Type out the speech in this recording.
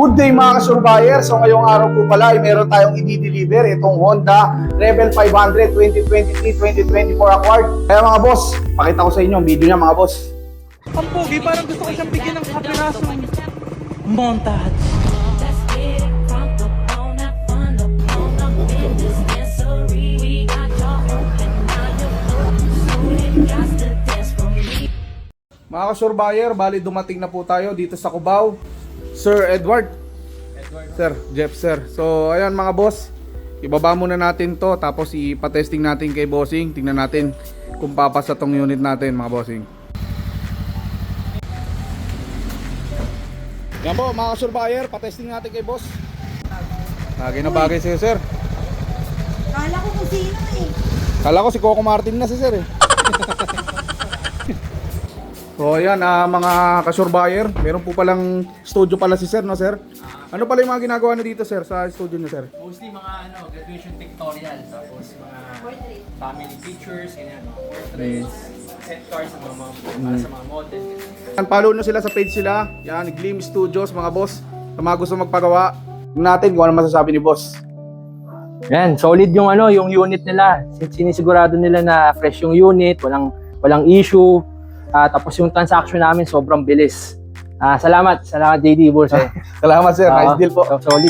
Good day mga ka-surveyor. So ngayong araw po pala ay meron tayong i-deliver itong Honda Rebel 500 2023-2024 Accord. Kaya mga boss, pakita ko sa inyo ang video niya mga boss. Ang pogi, parang gusto ko siyang bigyan ng kapirasong montage. Mga ka-surveyor, bali dumating na po tayo dito sa Cubao. Sir Edward. Sir, Jeff sir. So ayan mga boss, ibaba muna natin to tapos ipatesting natin kay bossing. Tingnan natin kung papasa tong unit natin mga bossing. Yan po mga ka-surveyor, patesting natin kay boss. Bagay na bagay sa'yo sir. Kala ko kung sino eh. Kala ko si Coco Martin na si sir eh. So ayan mga ka-surveyor, meron po palang studio pala si sir, no sir? Ano pala yung mga ginagawa na dito sir sa studio niyo sir? Mostly mga graduation pictorial, tapos mga family pictures, ganyan, mga portraits, set cards sa mga para sa mga model. Yan, follow nyo sila sa page sila. Yan, Gleam Studios mga boss. Sa mga gusto magpagawa, tingnan natin kung ano masasabi ni boss. Yan, solid yung yung unit nila. Sinisigurado nila na fresh yung unit, walang issue. Tapos yung transaction namin sobrang bilis. Salamat JD Bulls. Salamat sir, nice deal po. Solid.